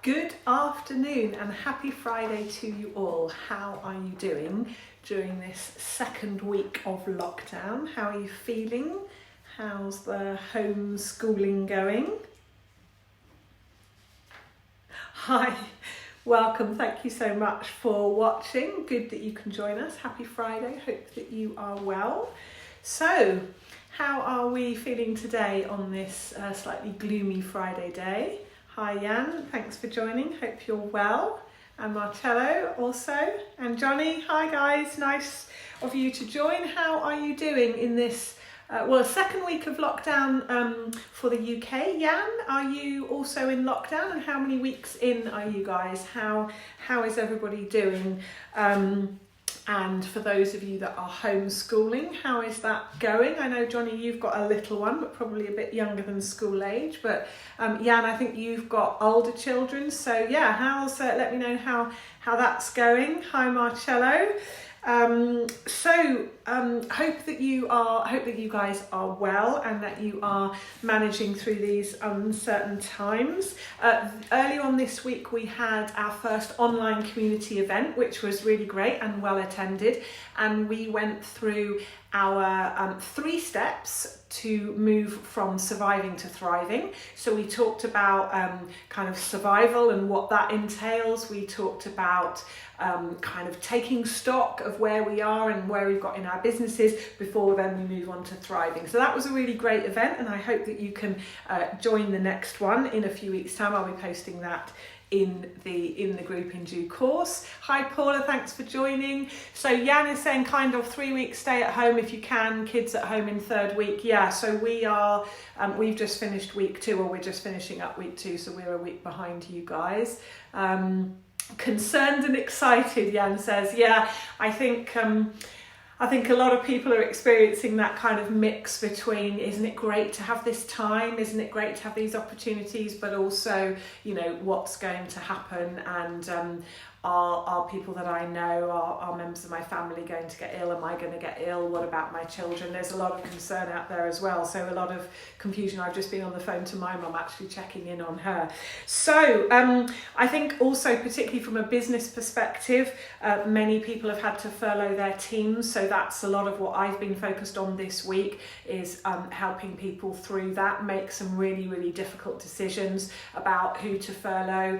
Good afternoon and happy Friday to you all. How are you doing during this second week of lockdown? How are you feeling? How's the homeschooling going? Hi, welcome. Thank you so much for watching. Good that you can join us. Happy Friday. Hope that you are well. So, how are we feeling today on this slightly gloomy Friday day? Hi Jan, thanks for joining, hope you're well. And Marcello also, and Johnny, hi guys, nice of you to join. How are you doing in this, second week of lockdown for the UK? Jan, are you also in lockdown, and how many weeks in are you guys? How is everybody doing? And for those of you that are homeschooling, how is that going? I know, Johnny, you've got a little one, but probably a bit younger than school age. But Jan, I think you've got older children. So yeah, let me know how that's going. Hi, Marcello. Hope that you guys are well and that you are managing through these uncertain times. Earlier on this week we had our first online community event, which was really great and well attended, and we went through our 3 steps to move from surviving to thriving. So we talked about kind of survival and what that entails. We talked about kind of taking stock of where we are and where we've got in our businesses before then we move on to thriving. So that was a really great event, and I hope that you can join the next one in a few weeks' time. I'll be posting that in the group in due course. Hi Paula, thanks for joining. So Jan is saying kind of 3 weeks stay at home if you can, kids at home in 3rd week. Yeah, so we are we've just finished week 2, or we're just finishing up week 2, so we're a week behind you guys. Concerned and excited, Jan says. Yeah, I think a lot of people are experiencing that kind of mix between, isn't it great to have this time? Isn't it great to have these opportunities? But also, you know, what's going to happen? And are people that I know, are members of my family going to get ill? Am I going to get ill? What about my children? There's a lot of concern out there as well. So a lot of confusion. I've just been on the phone to my mum, actually checking in on her. So I think also, particularly from a business perspective, many people have had to furlough their teams. So that's a lot of what I've been focused on this week, is helping people through that, make some really, really difficult decisions about who to furlough,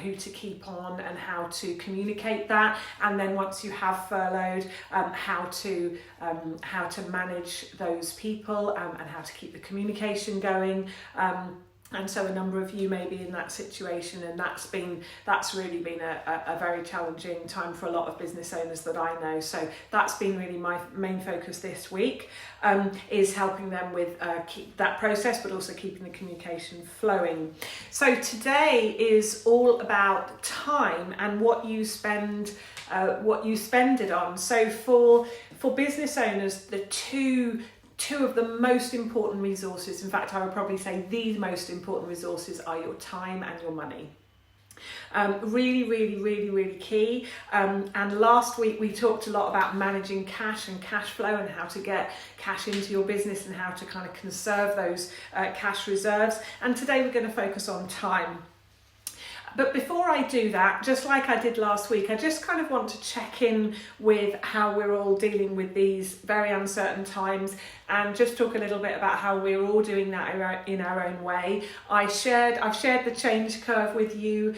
who to keep on, and how to communicate that. And then once you have furloughed, how to manage those people, and how to keep the communication going. And so a number of you may be in that situation, and that's really been a very challenging time for a lot of business owners that I know. So that's been really my main focus this week, is helping them with keep that process, but also keeping the communication flowing. So today is all about time and what you spend it on. So for business owners, the two of the most important resources, in fact I would probably say the most important resources, are your time and your money. Really, really, really, really key. And last week we talked a lot about managing cash and cash flow, and how to get cash into your business and how to kind of conserve those cash reserves. And today we're going to focus on time. But before I do that, just like I did last week, I just kind of want to check in with how we're all dealing with these very uncertain times, and just talk a little bit about how we're all doing that in our own way. I've shared the change curve with you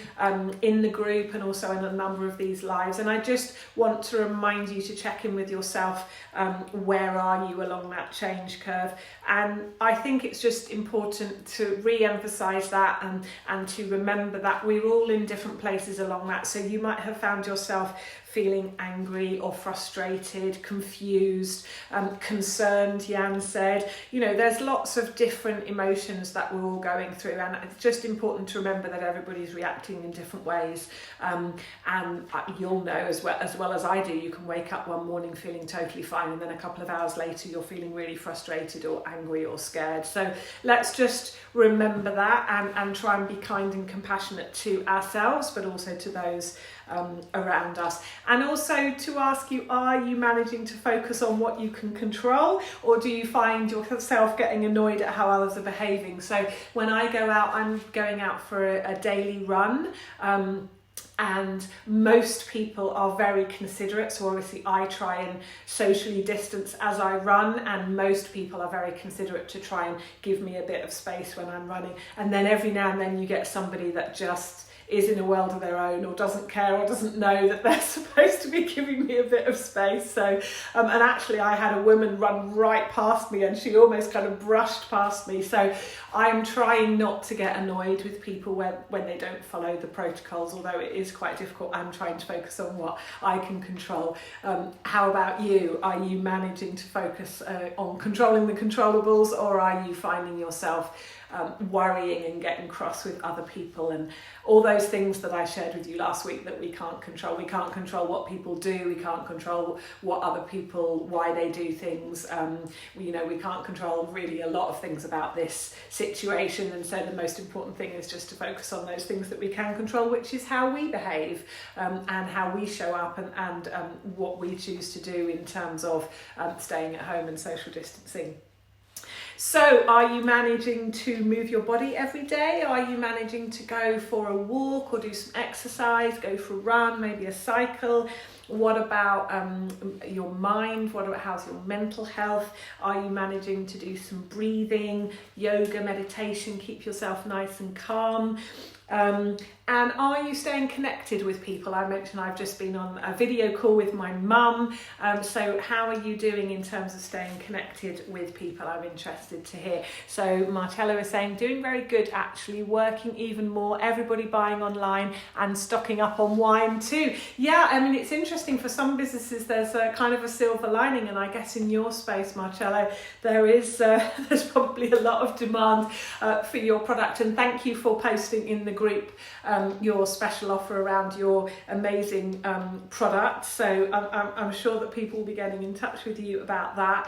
in the group, and also in a number of these lives, and I just want to remind you to check in with yourself. Where are you along that change curve? And I think it's just important to re-emphasize that, and to remember that we're all in different places along that. So you might have found yourself feeling angry or frustrated, confused, concerned, Jan said. You know, there's lots of different emotions that we're all going through, and it's just important to remember that everybody's reacting in different ways. And you'll know as well as I do, you can wake up one morning feeling totally fine, and then a couple of hours later you're feeling really frustrated or angry or scared. So let's just remember that, and try and be kind and compassionate to ourselves, but also to those around us. And also to ask you, are you managing to focus on what you can control, or do you find yourself getting annoyed at how others are behaving? So when I go out, I'm going out for a daily run. And most people are very considerate, so obviously I try and socially distance as I run, and most people are very considerate to try and give me a bit of space when I'm running. And then every now and then you get somebody that just is in a world of their own, or doesn't care, or doesn't know that they're supposed to be giving me a bit of space. So, and actually I had a woman run right past me and she almost kind of brushed past me. So I'm trying not to get annoyed with people when they don't follow the protocols, although it is quite difficult. I'm trying to focus on what I can control. How about you? Are you managing to focus on controlling the controllables, or are you finding yourself worrying and getting cross with other people and all those things that I shared with you last week that we can't control? We can't control what people do, we can't control what other people, why they do things. We can't control really a lot of things about this situation, and so the most important thing is just to focus on those things that we can control, which is how we behave and how we show up, and what we choose to do in terms of staying at home and social distancing. So are you managing to move your body every day? Are you managing to go for a walk or do some exercise, go for a run, maybe a cycle? What about your mind? What about how's your mental health? Are you managing to do some breathing, yoga, meditation, keep yourself nice and calm? And are you staying connected with people? I mentioned I've just been on a video call with my mum. So how are you doing in terms of staying connected with people? I'm interested to hear. So Marcello is saying, doing very good actually, working even more, everybody buying online and stocking up on wine too. Yeah, I mean, it's interesting for some businesses, there's a kind of a silver lining, and I guess in your space, Marcello, there's probably a lot of demand for your product. And thank you for posting in the group your special offer around your amazing product. So I'm sure that people will be getting in touch with you about that.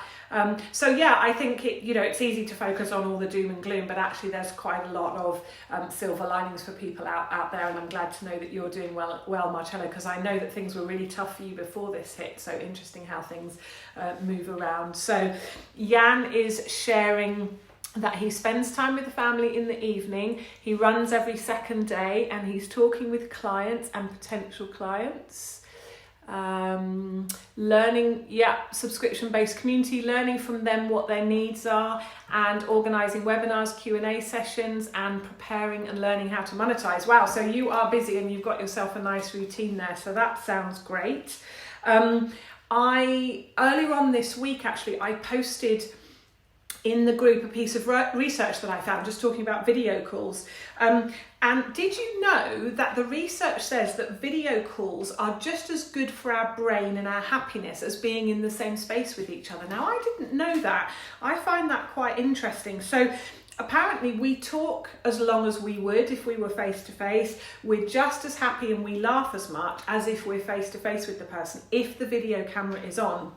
So yeah, I think it's easy to focus on all the doom and gloom, but actually there's quite a lot of silver linings for people out there, and I'm glad to know that you're doing well, Marcello, because I know that things were really tough for you before this hit. So interesting how things move around. So Jan is sharing that he spends time with the family in the evening, he runs every second day, and he's talking with clients and potential clients. Learning, subscription-based community, learning from them what their needs are, and organising webinars, Q&A sessions, and preparing and learning how to monetize. Wow, so you are busy and you've got yourself a nice routine there, so that sounds great. Earlier on this week, actually, I posted in the group a piece of research that I found just talking about video calls. And did you know that the research says that video calls are just as good for our brain and our happiness as being in the same space with each other? Now, I didn't know that. I find that quite interesting. So apparently we talk as long as we would if we were face to face. We're just as happy and we laugh as much as if we're face to face with the person if the video camera is on,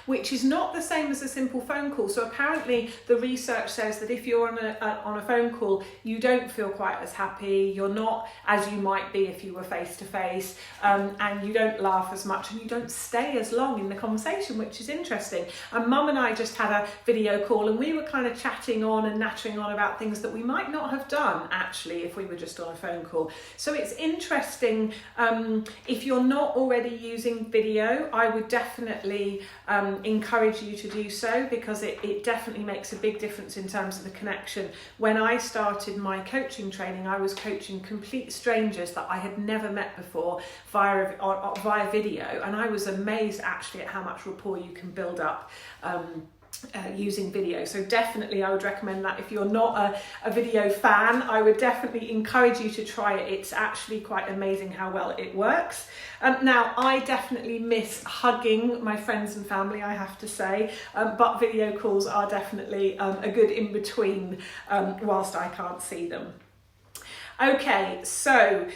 which is not the same as a simple phone call. So apparently the research says that if you're on a phone call, you don't feel quite as happy, you're not as you might be if you were face to face, and you don't laugh as much and you don't stay as long in the conversation, which is interesting. And Mum and I just had a video call and we were kind of chatting on and nattering on about things that we might not have done actually if we were just on a phone call. So it's interesting. If you're not already using video, I would definitely encourage you to do so, because it definitely makes a big difference in terms of the connection. When I started my coaching training, I was coaching complete strangers that I had never met before via video, and I was amazed actually at how much rapport you can build up using video. So definitely I would recommend that. If you're not a video fan, I would definitely encourage you to try it. It's actually quite amazing how well it works. Now, I definitely miss hugging my friends and family, I have to say, but video calls are definitely a good in-between whilst I can't see them. Okay, so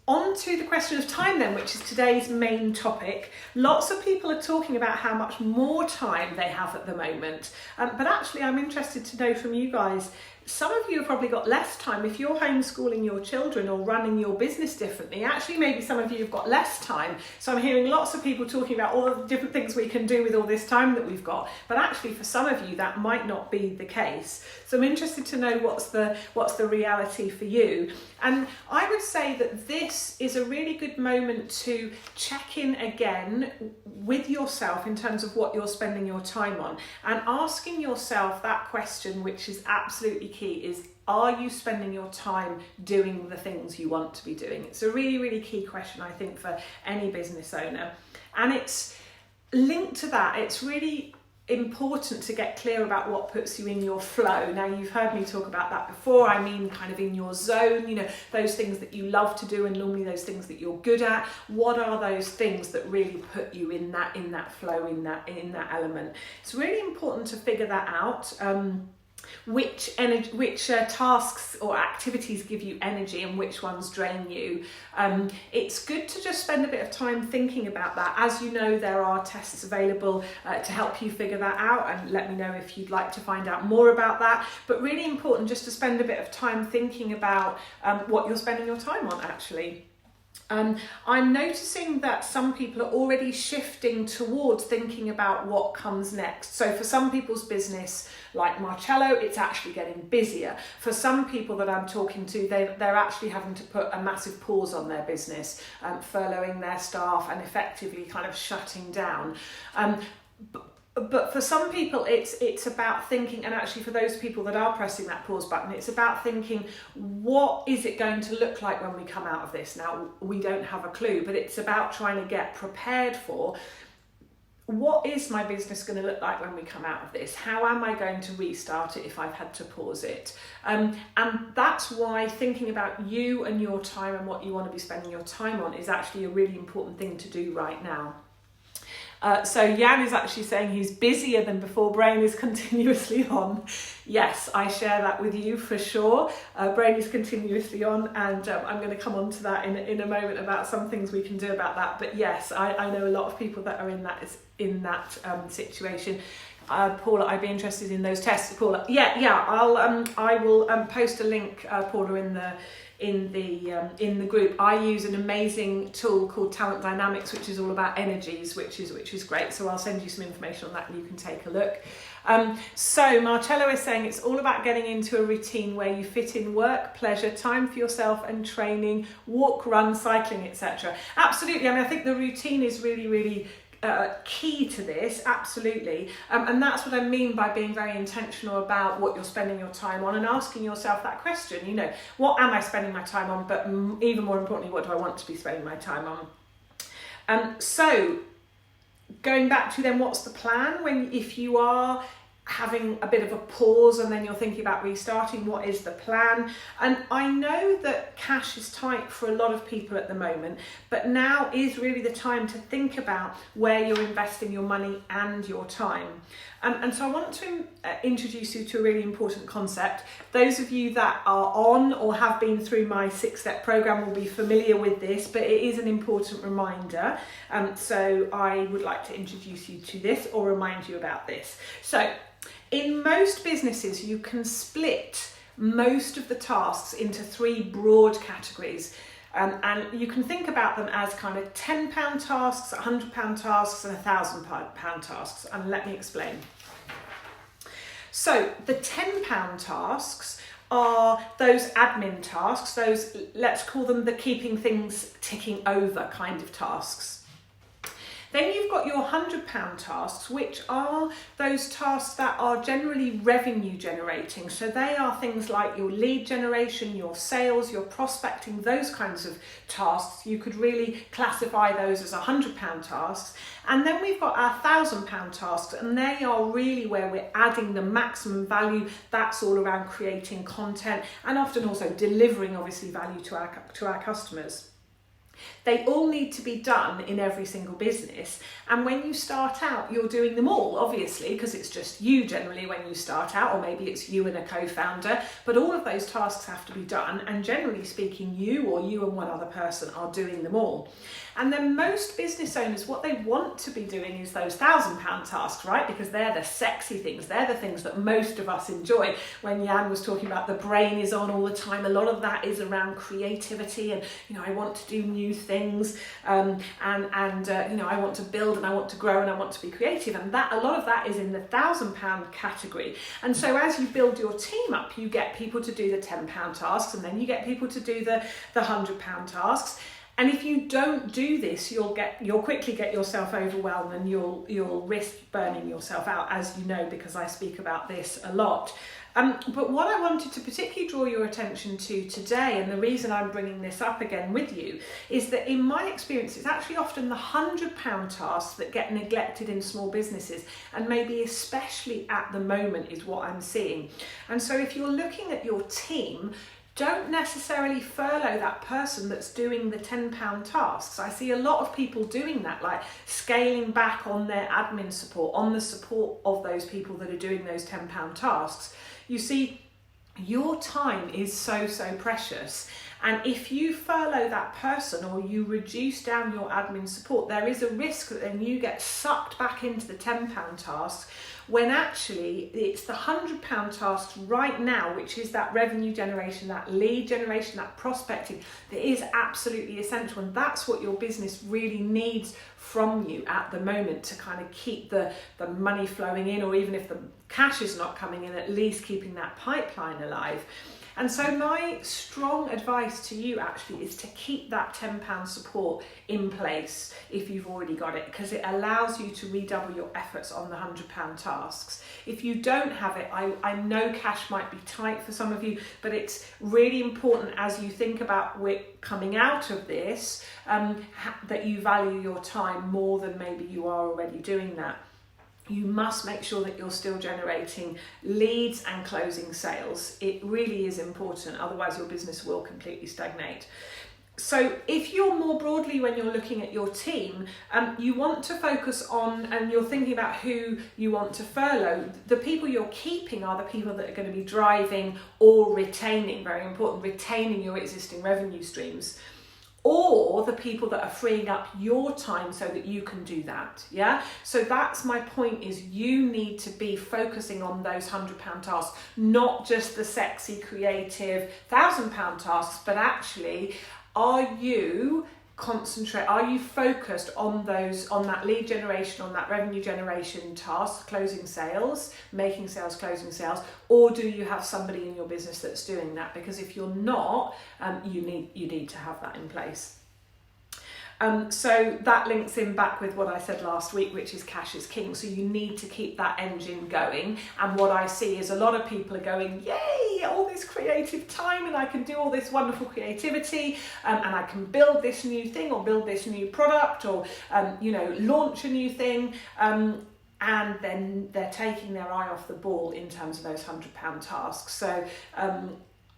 on to the question of time then, which is today's main topic. Lots of people are talking about how much more time they have at the moment, but actually I'm interested to know from you guys, some of you have probably got less time. If you're homeschooling your children or running your business differently, actually maybe some of you have got less time. So I'm hearing lots of people talking about all the different things we can do with all this time that we've got. But actually for some of you that might not be the case. So I'm interested to know what's the reality for you. And I would say that this is a really good moment to check in again with yourself in terms of what you're spending your time on, and asking yourself that question, which is absolutely key, is, are you spending your time doing the things you want to be doing? It's a really, really key question, I think, for any business owner. And it's linked to that. It's really important to get clear about what puts you in your flow. Now, you've heard me talk about that before. I mean, kind of in your zone, you know, those things that you love to do and normally those things that you're good at. What are those things that really put you in that flow, in that element? It's really important to figure that out. Which tasks or activities give you energy and which ones drain you. It's good to just spend a bit of time thinking about that. As you know, there are tests available to help you figure that out, and let me know if you'd like to find out more about that. But really important just to spend a bit of time thinking about what you're spending your time on, actually. I'm noticing that some people are already shifting towards thinking about what comes next. So for some people's business, like Marcello, it's actually getting busier. For some people that I'm talking to, they're actually having to put a massive pause on their business, furloughing their staff and effectively kind of shutting down. But for some people, it's about thinking, and actually for those people that are pressing that pause button, it's about thinking, what is it going to look like when we come out of this? Now, we don't have a clue, but it's about trying to get prepared for, what is my business going to look like when we come out of this? How am I going to restart it if I've had to pause it? And that's why thinking about you and your time and what you want to be spending your time on is actually a really important thing to do right now. So Jan is actually saying he's busier than before. Brain is continuously on. Yes, I share that with you for sure. Brain is continuously on, and I'm going to come on to that in a moment about some things we can do about that. But yes, I know a lot of people that are in that situation. Paula, I'd be interested in those tests. Paula, I will post a link, Paula, in the group. I use an amazing tool called Talent Dynamics, which is all about energies, which is great. So I'll send you some information on that and you can take a look. So Marcello is saying it's all about getting into a routine where you fit in work, pleasure, time for yourself and training, walk, run, cycling, etc. Absolutely. I mean, I think the routine is really, really key to this, absolutely. And that's what I mean by being very intentional about what you're spending your time on and asking yourself that question, you know, what am I spending my time on? But even more importantly, what do I want to be spending my time on? So going back to then, what's the plan if you are having a bit of a pause and then you're thinking about restarting? What is the plan? And I know that cash is tight for a lot of people at the moment, but now is really the time to think about where you're investing your money and your time. And so I want to introduce you to a really important concept. Those of you that are on or have been through my 6-step program will be familiar with this, but it is an important reminder. So I would like to introduce you to this or remind you about this. So in most businesses, you can split most of the tasks into 3 broad categories. And you can think about them as kind of £10 tasks, £100 tasks and £1,000 tasks. And let me explain. So the £10 tasks are those admin tasks, those, let's call them the keeping things ticking over kind of tasks. Then you've got your £100 tasks, which are those tasks that are generally revenue generating. So they are things like your lead generation, your sales, your prospecting, those kinds of tasks. You could really classify those as £100 tasks. And then we've got our £1,000 tasks, and they are really where we're adding the maximum value. That's all around creating content and often also delivering, obviously, value to our customers. They all need to be done in every single business. And when you start out, you're doing them all, obviously, because it's just you generally when you start out, or maybe it's you and a co-founder, but all of those tasks have to be done. And generally speaking, you and one other person are doing them all. And then most business owners, what they want to be doing is those £1,000 tasks, right? Because they're the sexy things. They're the things that most of us enjoy. When Jan was talking about the brain is on all the time, a lot of that is around creativity and, I want to do new things and I want to build and I want to grow and I want to be creative. And that a lot of that is in the £1,000 category. And so as you build your team up, you get people to do the £10 tasks, and then you get people to do the £100 tasks. And if you don't do this, you'll quickly get yourself overwhelmed, and you'll risk burning yourself out, as you know, because I speak about this a lot. But what I wanted to particularly draw your attention to today, and the reason I'm bringing this up again with you, is that in my experience, it's actually often the £100 tasks that get neglected in small businesses, and maybe especially at the moment is what I'm seeing. And so if you're looking at your team, don't necessarily furlough that person that's doing the £10 tasks. I see a lot of people doing that, like scaling back on their admin support, on the support of those people that are doing those £10 tasks. You see, your time is so precious. And if you furlough that person or you reduce down your admin support, there is a risk that then you get sucked back into the £10 tasks, when actually it's the £100 tasks right now, which is that revenue generation, that lead generation, that prospecting, that is absolutely essential. And that's what your business really needs from you at the moment to kind of keep the money flowing in, or even if the cash is not coming in, at least keeping that pipeline alive. And so my strong advice to you actually is to keep that £10 support in place if you've already got it, because it allows you to redouble your efforts on the £100 tasks. If you don't have it, I know cash might be tight for some of you, but it's really important as you think about coming out of this, that you value your time more than maybe you are already doing that. You must make sure that you're still generating leads and closing sales. It really is important, otherwise your business will completely stagnate. So if you're more broadly, when you're looking at your team, you want to focus on, and you're thinking about who you want to furlough, the people you're keeping are the people that are going to be driving or retaining, very important, retaining your existing revenue streams, or the people that are freeing up your time so that you can do that. Yeah, so that's my point, is you need to be focusing on those £100 tasks, not just the sexy creative £1,000 tasks, but actually, are you focused on that lead generation, on that revenue generation task, closing sales, making sales, closing sales, or do you have somebody in your business that's doing that? Because if you're not, you need to have that in place. So that links in back with what I said last week, which is cash is king. So you need to keep that engine going. And what I see is a lot of people are going, yay, all this creative time, and I can do all this wonderful creativity, and I can build this new thing, or build this new product, or launch a new thing. And then they're taking their eye off the ball in terms of those £100 tasks. So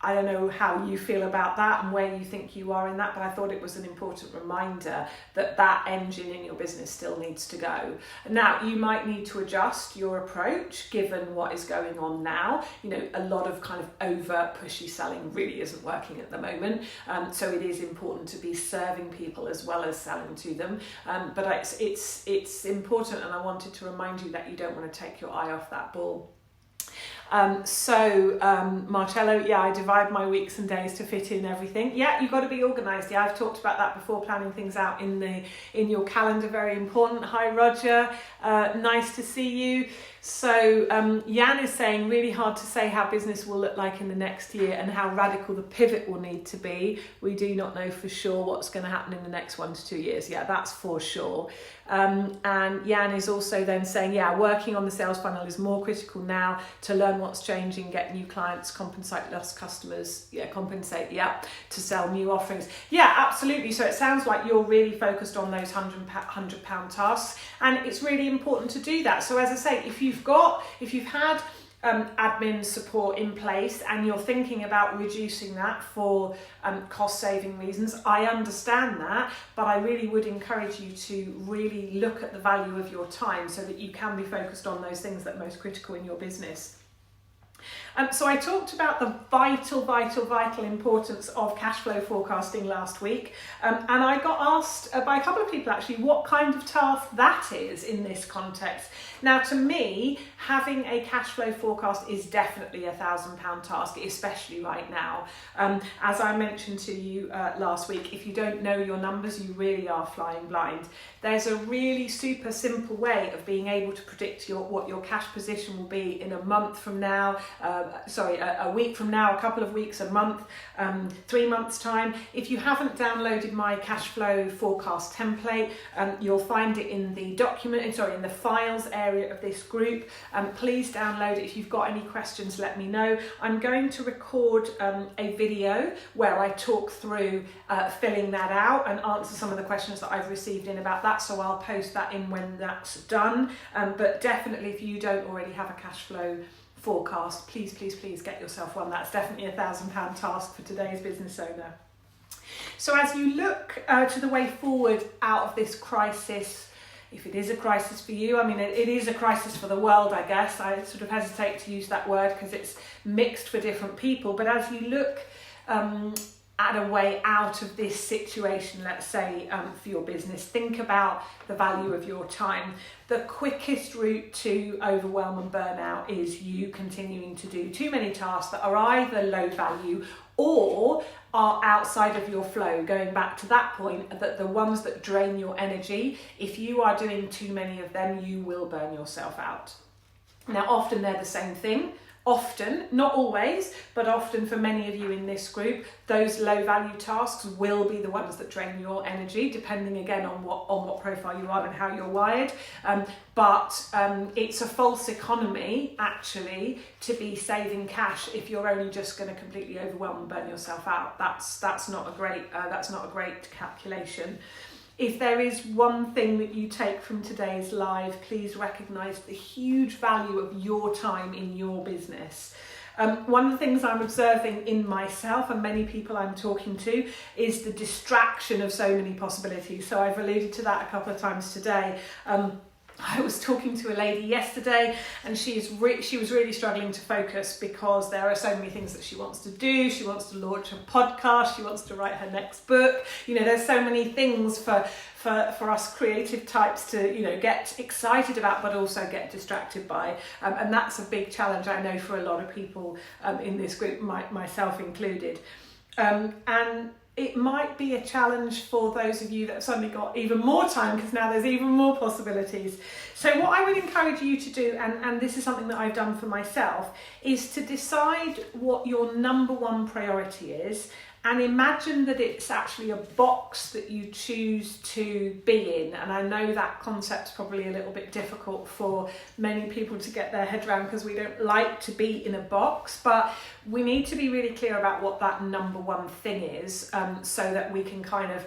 I don't know how you feel about that and where you think you are in that, but I thought it was an important reminder that that engine in your business still needs to go. Now, you might need to adjust your approach given what is going on now. A lot of kind of over pushy selling really isn't working at the moment. So it is important to be serving people as well as selling to them. But it's important, and I wanted to remind you that you don't want to take your eye off that ball. Marcello, I divide my weeks and days to fit in everything. You've got to be organised. I've talked about that before, planning things out in your calendar, very important. Hi Roger, nice to see you. So Jan is saying, really hard to say how business will look like in the next year and how radical the pivot will need to be. We do not know for sure what's going to happen in the next 1 to 2 years. That's for sure. And Jan is also then saying, working on the sales funnel is more critical now to learn what's changing, get new clients, compensate lost customers, to sell new offerings. Absolutely. So it sounds like you're really focused on those £100 tasks, and it's really important to do that. So as I say, if you've had admin support in place and you're thinking about reducing that for cost saving reasons, I understand that, but I really would encourage you to really look at the value of your time so that you can be focused on those things that are most critical in your business. So I talked about the vital importance of cash flow forecasting last week, and I got asked by a couple of people actually what kind of task that is in this context. Now, to me, having a cash flow forecast is definitely £1,000 task, especially right now. As I mentioned to you last week, if you don't know your numbers, you really are flying blind. There's a really super simple way of being able to predict what your cash position will be in a month from now, a week from now, a couple of weeks, a month, 3 months time. If you haven't downloaded my cash flow forecast template, you'll find it in the in the files area of this group. Please download it. If you've got any questions, let me know. I'm going to record a video where I talk through filling that out and answer some of the questions that I've received in about that, so I'll post that in when that's done. But definitely, if you don't already have a cash flow forecast, please get yourself one. That's definitely £1,000 task for today's business owner. So as you look to the way forward out of this crisis, if it is a crisis for you, I mean, it is a crisis for the world, I guess. I sort of hesitate to use that word because it's mixed for different people. But as you look at a way out of this situation, let's say, for your business, think about the value of your time. The quickest route to overwhelm and burnout is you continuing to do too many tasks that are either low value or are outside of your flow. Going back to that point, that the ones that drain your energy, if you are doing too many of them, you will burn yourself out. Now, often they're the same thing. Often, not always, but often for many of you in this group, those low value tasks will be the ones that drain your energy, depending again on what profile you are and how you're wired. But it's a false economy actually to be saving cash if you're only just going to completely overwhelm and burn yourself out. That's not a great calculation. If there is one thing that you take from today's live, please recognise the huge value of your time in your business. One of the things I'm observing in myself and many people I'm talking to is the distraction of so many possibilities. So I've alluded to that a couple of times today. I was talking to a lady yesterday and she was really struggling to focus because there are so many things that she wants to do. She wants to launch a podcast, she wants to write her next book. You know, there's so many things for us creative types to, get excited about but also get distracted by. And that's a big challenge, I know, for a lot of people in this group, myself included. And it might be a challenge for those of you that have suddenly got even more time because now there's even more possibilities. So what I would encourage you to do, and this is something that I've done for myself, is to decide what your number one priority is and imagine that it's actually a box that you choose to be in. And I know that concept's probably a little bit difficult for many people to get their head around because we don't like to be in a box, but we need to be really clear about what that number one thing is, so that we can kind of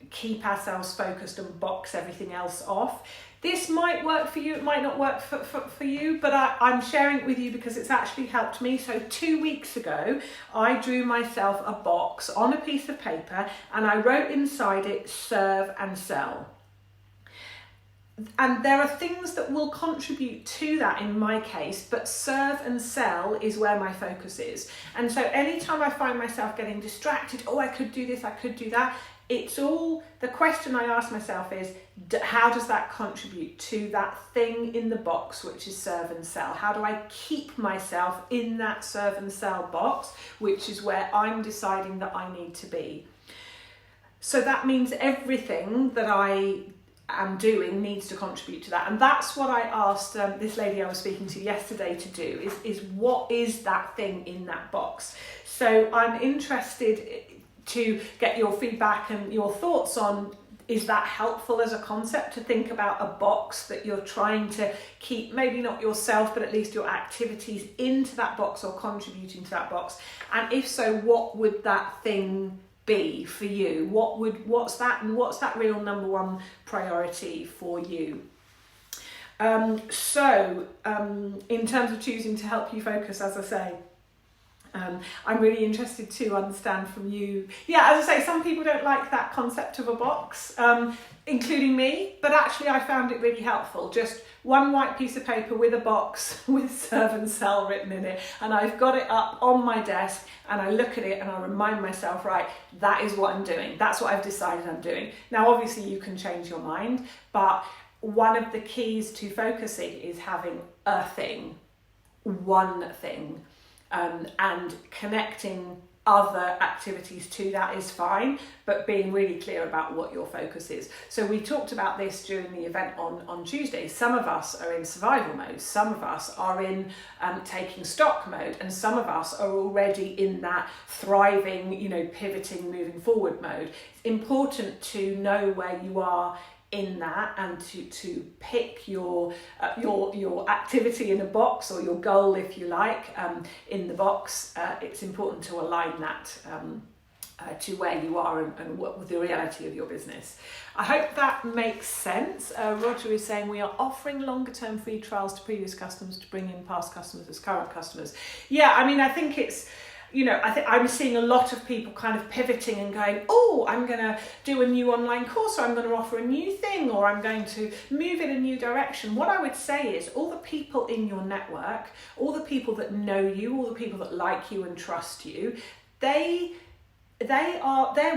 keep ourselves focused and box everything else off. This might work for you, it might not work for you, but I'm sharing it with you because it's actually helped me. So 2 weeks ago, I drew myself a box on a piece of paper and I wrote inside it, serve and sell. And there are things that will contribute to that in my case, but serve and sell is where my focus is. And so anytime I find myself getting distracted, I could do this, I could do that, it's all, the question I ask myself is, how does that contribute to that thing in the box, which is serve and sell? How do I keep myself in that serve and sell box, which is where I'm deciding that I need to be? So that means everything that I am doing needs to contribute to that. And that's what I asked this lady I was speaking to yesterday to do, is what is that thing in that box? So I'm interested to get your feedback and your thoughts on, is that helpful as a concept to think about a box that you're trying to keep, maybe not yourself, but at least your activities into that box or contributing to that box? And if so, what would that thing be for you? What's that real number one priority for you? In terms of choosing to help you focus, as I say, I'm really interested to understand from you. Yeah, as I say, some people don't like that concept of a box, including me, but actually I found it really helpful. Just one white piece of paper with a box with serve and sell written in it, and I've got it up on my desk and I look at it and I remind myself, right, that is what I'm doing. That's what I've decided I'm doing. Now, obviously you can change your mind, but one of the keys to focusing is having a thing, one thing. And connecting other activities to that is fine, but being really clear about what your focus is. So we talked about this during the event on Tuesday. Some of us are in survival mode, some of us are in taking stock mode, and some of us are already in that thriving, pivoting, moving forward mode. It's important to know where you are in that, and to pick your activity in a box, or your goal, if you like, in the box. It's important to align that to where you are and what with the reality of your business. I hope that makes sense. Roger is saying we are offering longer term free trials to previous customers to bring in past customers as current customers. Yeah, I think it's, I think I'm seeing a lot of people kind of pivoting and going, oh, I'm going to do a new online course, or I'm going to offer a new thing, or I'm going to move in a new direction. What I would say is all the people in your network, all the people that know you, all the people that like you and trust you, their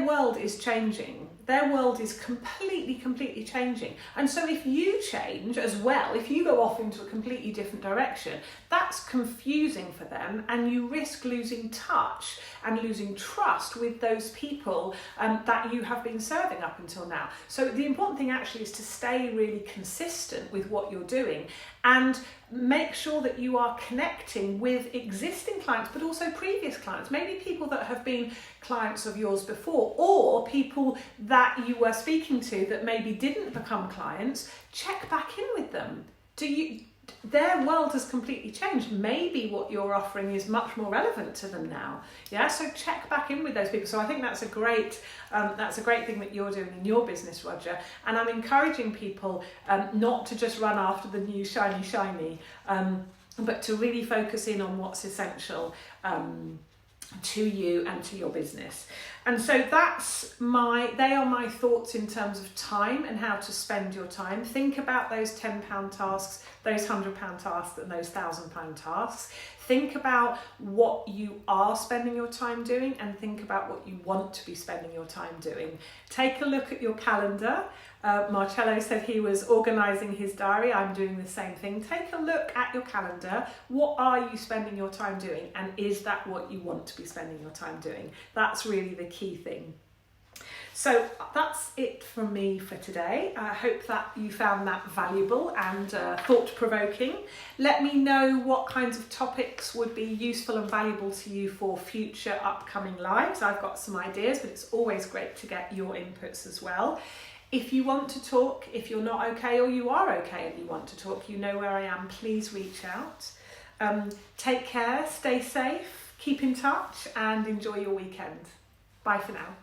world is changing. Their world is completely changing. And so if you change as well, if you go off into a completely different direction, that's confusing for them, and you risk losing touch and losing trust with those people that you have been serving up until now. So the important thing actually is to stay really consistent with what you're doing, and make sure that you are connecting with existing clients, but also previous clients, maybe people that have been clients of yours before, or people that you were speaking to that maybe didn't become clients. Check back in with them. Their world has completely changed. Maybe what you're offering is much more relevant to them now. Yeah, so check back in with those people. So I think that's a great thing that you're doing in your business, Roger. And I'm encouraging people not to just run after the new shiny, but to really focus in on what's essential to you and to your business. And so they are my thoughts in terms of time and how to spend your time. Think about those £10 tasks, those £100 tasks, and those £1,000 tasks. Think about what you are spending your time doing, and think about what you want to be spending your time doing. Take a look at your calendar. Marcello said he was organising his diary. I'm doing the same thing. Take a look at your calendar. What are you spending your time doing? And is that what you want to be spending your time doing? That's really the key thing. So that's it from me for today. I hope that you found that valuable and thought-provoking. Let me know what kinds of topics would be useful and valuable to you for future upcoming lives. I've got some ideas, but it's always great to get your inputs as well. If you want to talk, if you're not okay, or you are okay and you want to talk, you know where I am, please reach out. Take care, stay safe, keep in touch, and enjoy your weekend. Bye for now.